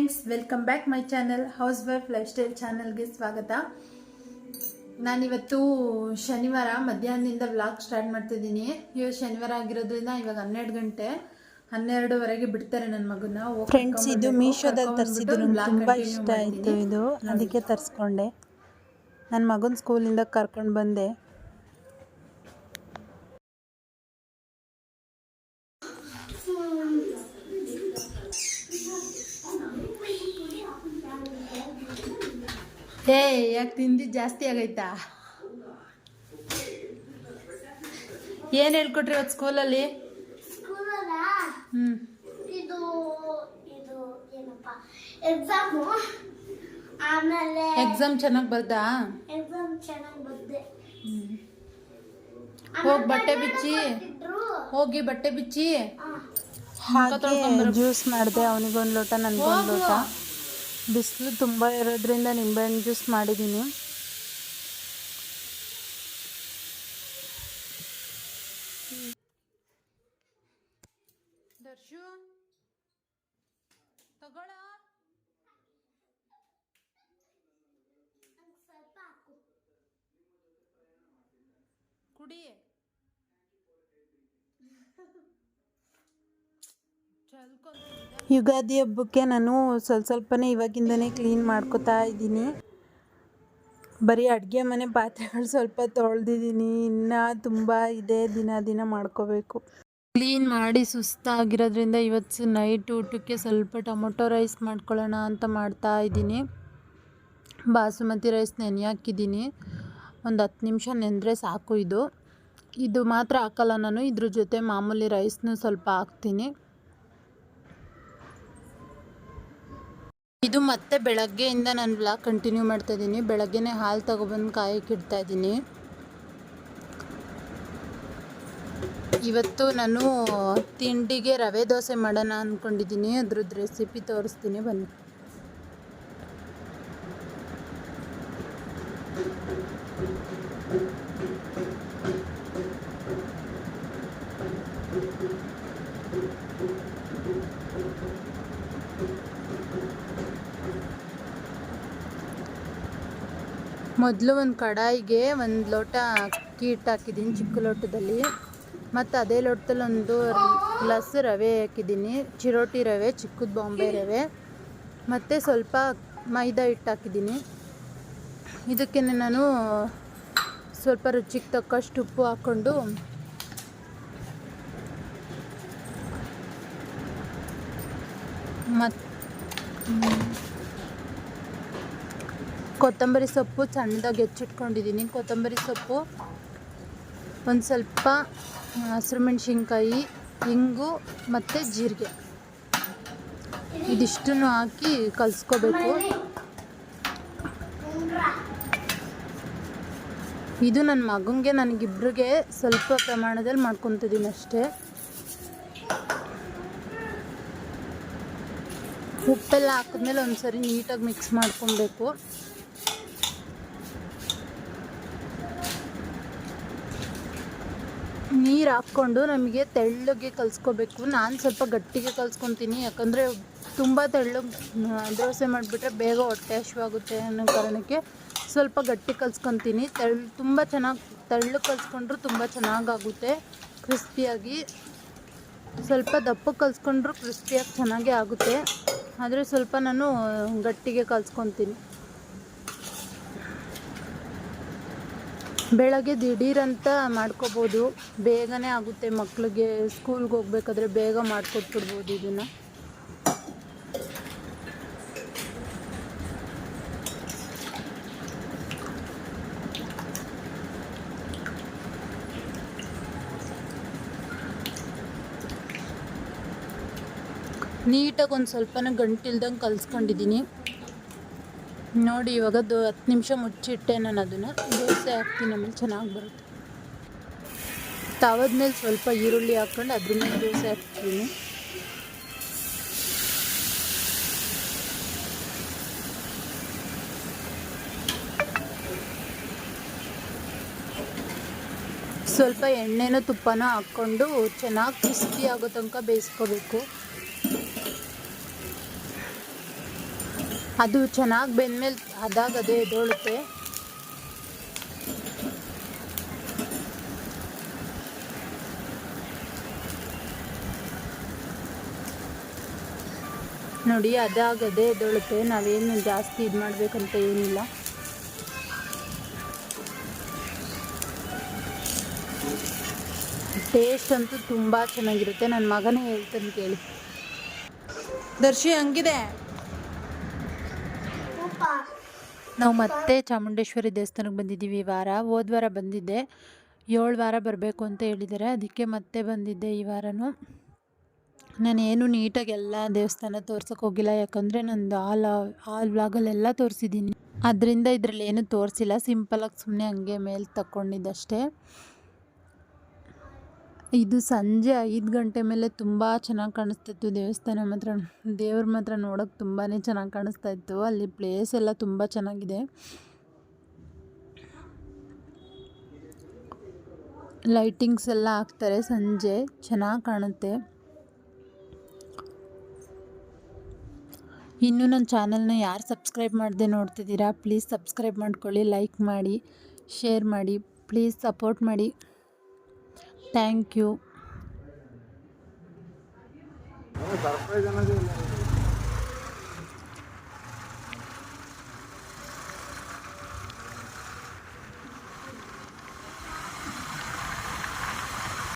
Friends, welcome back my channel house wife life style ಚಾನಲ್ಗೆ ಸ್ವಾಗತ. ನಾನಿವತ್ತು ಶನಿವಾರ ಮಧ್ಯಾಹ್ನದಿಂದ ವ್ಲಾಗ್ ಸ್ಟಾರ್ಟ್ ಮಾಡ್ತಿದ್ದೀನಿ. ಇವತ್ತು ಶನಿವಾರ ಆಗಿರೋದ್ರಿಂದ ಇವಾಗ 12 ಗಂಟೆ 12ವರೆಗೆ ಬಿಡ್ತಾರೆ ನನ್ನ ಮಗನ. ಫ್ರೆಂಡ್ಸ್, ಇದು ಮೀಶೋದಲ್ಲಿ ತರಿಸಿದ್ದು ನಂಗೆ ತುಂಬ ಇಷ್ಟ ಆಯಿತು. ಇದು ಅದಕ್ಕೆ ತರಿಸ್ಕೊಂಡೆ. ನನ್ನ ಮಗನ ಸ್ಕೂಲಿಂದ ಕರ್ಕೊಂಡು ಬಂದೆ. ಯಾಕೆ ತಿಂದಿ ಜಾಸ್ತಿ ಆಗೈತಾ? ಏನು ಹೇಳ್ಕೊಟ್ರಿ ಇವತ್ತು ಸ್ಕೂಲಲ್ಲಿ? ಎಕ್ಸಾಮ್ ಚೆನ್ನಾಗಿ ಬರ್ದಾ? ಹೋಗಿ ಬಟ್ಟೆ ಬಿಚ್ಚಿ ಹಾಗೆ ಜ್ಯೂಸ್ ಮಾಡಿದೆ. ಅವನಿಗೊಂದು ಲೋಟ, ನನಗೊಂದು ಲೋಟ. ಬಿಸಿಲು ತುಂಬ ಇರೋದ್ರಿಂದ ನಿಂಬೆಹಣ್ಣು ಜ್ಯೂಸ್ ಮಾಡಿದ್ದೀನಿ. ದರ್ಶು ತಗೊಳ ಕುಡಿ. ಯುಗಾದಿ ಹಬ್ಬಕ್ಕೆ ನಾನು ಸ್ವಲ್ಪನೇ ಇವಾಗಿಂದನೇ ಕ್ಲೀನ್ ಮಾಡ್ಕೋತಾ ಇದ್ದೀನಿ. ಬರೀ ಅಡುಗೆ ಮನೆ ಪಾತ್ರೆಗಳು ಸ್ವಲ್ಪ ತೊಳೆದಿದ್ದೀನಿ. ಇನ್ನು ತುಂಬ ಇದೆ, ದಿನ ಮಾಡ್ಕೋಬೇಕು. ಕ್ಲೀನ್ ಮಾಡಿ ಸುಸ್ತಾಗಿರೋದ್ರಿಂದ ಇವತ್ತು ನೈಟ್ ಊಟಕ್ಕೆ ಸ್ವಲ್ಪ ಟೊಮೊಟೊ ರೈಸ್ ಮಾಡ್ಕೊಳ್ಳೋಣ ಅಂತ ಮಾಡ್ತಾ ಇದ್ದೀನಿ. ಬಾಸುಮತಿ ರೈಸ್ ನೆನೆ ಹಾಕಿದ್ದೀನಿ. ಒಂದು 10 ನಿಮಿಷ ನೆಂದರೆ ಸಾಕು. ಇದು ಮಾತ್ರ ಹಾಕಲ್ಲ ನಾನು, ಇದ್ರ ಜೊತೆ ಮಾಮೂಲಿ ರೈಸ್ನು ಸ್ವಲ್ಪ ಹಾಕ್ತೀನಿ. ಇದು ಮತ್ತೆ ಬೆಳಗ್ಗೆಯಿಂದ ನಾನು ವ್ಲಾಗ್ ಕಂಟಿನ್ಯೂ ಮಾಡ್ತಾ ಇದ್ದೀನಿ. ಬೆಳಗ್ಗೆನೇ ಹಾಲು ತಗೊಬಂದು ಕಾಯಕ್ಕೆ ಇಡ್ತಾ ಇದ್ದೀನಿ. ಇವತ್ತು ನಾನು ತಿಂಡಿಗೆ ರವೆ ದೋಸೆ ಮಾಡೋಣ ಅಂದ್ಕೊಂಡಿದ್ದೀನಿ. ಅದ್ರದ್ದು ರೆಸಿಪಿ ತೋರಿಸ್ತೀನಿ ಬನ್ನಿ. ಮೊದಲು ಒಂದು ಕಡಾಯಿಗೆ 1 ಲೋಟ ಅಕ್ಕಿ ಹಿಟ್ಟು ಹಾಕಿದ್ದೀನಿ, ಚಿಕ್ಕ ಲೋಟದಲ್ಲಿ. ಮತ್ತು ಅದೇ ಲೋಟದಲ್ಲಿ 1 ಗ್ಲಾಸ್ ರವೆ ಹಾಕಿದ್ದೀನಿ, ಚಿರೋಟಿ ರವೆ, ಚಿಕ್ಕದು ಬಾಂಬೆ ರವೆ. ಮತ್ತು ಸ್ವಲ್ಪ ಮೈದಾ ಹಿಟ್ಟು ಹಾಕಿದ್ದೀನಿ. ಇದಕ್ಕೆ ನಾನು ಸ್ವಲ್ಪ ರುಚಿಗೆ ತಕ್ಕಷ್ಟು ಉಪ್ಪು ಹಾಕ್ಕೊಂಡು ಕೊತ್ತಂಬರಿ ಸೊಪ್ಪು ಸಣ್ಣದಾಗಿ ಹೆಚ್ಚಿಟ್ಕೊಂಡಿದ್ದೀನಿ. ಕೊತ್ತಂಬರಿ ಸೊಪ್ಪು, ಒಂದು ಸ್ವಲ್ಪ ಹಸಿರು ಮೆಣಸಿನ್ಕಾಯಿ, ಇಂಗು ಮತ್ತು ಜೀರಿಗೆ, ಇದಿಷ್ಟನ್ನು ಹಾಕಿ ಕಲಿಸ್ಕೋಬೇಕು. ಇದು ನನ್ನ ಮಗನಿಗೆ ನನಗಿಬ್ರಿಗೆ ಸ್ವಲ್ಪ ಪ್ರಮಾಣದಲ್ಲಿ ಮಾಡ್ಕೊತಿದ್ದೀನಿ ಅಷ್ಟೇ. ಉಪ್ಪೆಲ್ಲ ಹಾಕಿದ್ಮೇಲೆ ಒಂದು ಸರಿ ನೀಟಾಗಿ ಮಿಕ್ಸ್ ಮಾಡ್ಕೊಬೇಕು. ನೀರು ಹಾಕ್ಕೊಂಡು ನಮಗೆ ತೆಳ್ಳಗೆ ಕಲಿಸ್ಕೋಬೇಕು. ನಾನು ಸ್ವಲ್ಪ ಗಟ್ಟಿಗೆ ಕಲಿಸ್ಕೊತೀನಿ, ಯಾಕಂದರೆ ತುಂಬ ತೆಳ್ಳಗೆ ದೋಸೆ ಮಾಡಿಬಿಟ್ರೆ ಬೇಗ ಹೊಟ್ಟೆ ಹಸಿವಾಗುತ್ತೆ ಅನ್ನೋ ಕಾರಣಕ್ಕೆ ಸ್ವಲ್ಪ ಗಟ್ಟಿ ಕಲಿಸ್ಕೊತೀನಿ. ತುಂಬ ಚೆನ್ನಾಗಿ ತೆಳ್ಳಗೆ ಕಲಿಸ್ಕೊಂಡ್ರು ತುಂಬ ಚೆನ್ನಾಗಾಗುತ್ತೆ, ಕ್ರಿಸ್ಪಿಯಾಗಿ. ಸ್ವಲ್ಪ ದಪ್ಪಕ್ಕೆ ಕಲಿಸ್ಕೊಂಡ್ರು ಕ್ರಿಸ್ಪಿಯಾಗಿ ಚೆನ್ನಾಗೇ ಆಗುತ್ತೆ, ಆದರೆ ಸ್ವಲ್ಪ ನಾನು ಗಟ್ಟಿಗೆ ಕಲಿಸ್ಕೊತೀನಿ. ಬೆಳಗ್ಗೆ ದಿಢೀರಂತ ಮಾಡ್ಕೋಬೋದು, ಬೇಗನೆ ಆಗುತ್ತೆ. ಮಕ್ಕಳಿಗೆ ಸ್ಕೂಲ್ಗೆ ಹೋಗ್ಬೇಕಾದ್ರೆ ಬೇಗ ಮಾಡಿಕೊಟ್ಬಿಡ್ಬೋದು ಇದನ್ನು. ನೀಟಾಗಿ ಒಂದು ಸ್ವಲ್ಪನೇ ಗಂಟಿಲ್ದಂಗೆ ಕಲಿಸ್ಕೊಂಡಿದ್ದೀನಿ ನೋಡಿ. ಇವಾಗ 10 ನಿಮಿಷ ಮುಚ್ಚಿಟ್ಟೆ ನಾನು ಅದನ್ನು. ದೋಸೆ ಹಾಕ್ತೀನಿ, ಆಮೇಲೆ ಚೆನ್ನಾಗಿ ಬರುತ್ತೆ. ತವದ ಮೇಲೆ ಸ್ವಲ್ಪ ಈರುಳ್ಳಿ ಹಾಕ್ಕೊಂಡು ಅದ್ರ ಮೇಲೆ ದೋಸೆ ಹಾಕ್ತೀನಿ. ಸ್ವಲ್ಪ ಎಣ್ಣೆನೋ ತುಪ್ಪನೋ ಹಾಕ್ಕೊಂಡು ಚೆನ್ನಾಗಿ ಕ್ರಿಸ್ಪಿ ಆಗೋ ತನಕ ಬೇಯಿಸ್ಕೋಬೇಕು. ಅದು ಚೆನ್ನಾಗಿ ಬೆಂದ್ಮೇಲೆ ಅದೇ ಎದ್ದೋಳುತ್ತೆ. ನೋಡಿ ಅದೇ ಎದ್ದೋಳುತ್ತೆ. ನಾವೇನು ಜಾಸ್ತಿ ಇದು ಮಾಡಬೇಕಂತ ಏನಿಲ್ಲ. ಟೇಸ್ಟ್ ಅಂತೂ ತುಂಬ ಚೆನ್ನಾಗಿರುತ್ತೆ. ನನ್ನ ಮಗನೇ ಹೇಳ್ತಾನೆ ಕೇಳಿ. ದರ್ಶಿ ಹಂಗಿದೆ. ನಾವು ಮತ್ತೆ ಚಾಮುಂಡೇಶ್ವರಿ ದೇವಸ್ಥಾನಕ್ಕೆ ಬಂದಿದ್ದೀವಿ ಈ ವಾರ. ಹೋದ ವಾರ ಬಂದಿದ್ದೆ, 7 ವಾರ ಬರಬೇಕು ಅಂತ ಹೇಳಿದ್ದಾರೆ, ಅದಕ್ಕೆ ಮತ್ತೆ ಬಂದಿದ್ದೆ ಈ ವಾರನೂ. ನಾನೇನು ನೀಟಾಗಿ ಎಲ್ಲ ದೇವಸ್ಥಾನ ತೋರ್ಸೋಕೆ ಹೋಗಿಲ್ಲ, ಯಾಕಂದರೆ ನಂದು ಆಲ್ ವ್ಲಾಗಲ್ಲೆಲ್ಲ ತೋರಿಸಿದ್ದೀನಿ. ಅದರಿಂದ ಇದರಲ್ಲಿ ಏನು ತೋರಿಸಿಲ್ಲ, ಸಿಂಪಲಾಗಿ ಸುಮ್ಮನೆ ಹಂಗೆ ಮೇಲೆ ತಗೊಂಡಿದ್ದಷ್ಟೇ. ಇದು ಸಂಜೆ 5 ಗಂಟೆ ಮೇಲೆ ತುಂಬ ಚೆನ್ನಾಗಿ ಕಾಣಿಸ್ತಿತ್ತು ದೇವಸ್ಥಾನ ಮಾತ್ರ. ದೇವ್ರ ಮಾತ್ರ ನೋಡೋಕೆ ತುಂಬಾ ಚೆನ್ನಾಗಿ ಕಾಣಿಸ್ತಾ ಇತ್ತು. ಅಲ್ಲಿ ಪ್ಲೇಸ್ ಎಲ್ಲ ತುಂಬ ಚೆನ್ನಾಗಿದೆ. ಲೈಟಿಂಗ್ಸ್ ಎಲ್ಲ ಹಾಕ್ತಾರೆ ಸಂಜೆ, ಚೆನ್ನಾಗಿ ಕಾಣುತ್ತೆ. ಇನ್ನೂ ನನ್ನ ಚಾನಲ್ನ ಯಾರು ಸಬ್ಸ್ಕ್ರೈಬ್ ಮಾಡದೆ ನೋಡ್ತಿದ್ದೀರಾ, ಪ್ಲೀಸ್ ಸಬ್ಸ್ಕ್ರೈಬ್ ಮಾಡ್ಕೊಳ್ಳಿ, ಲೈಕ್ ಮಾಡಿ, ಶೇರ್ ಮಾಡಿ, ಪ್ಲೀಸ್ ಸಪೋರ್ಟ್ ಮಾಡಿ. Thank you.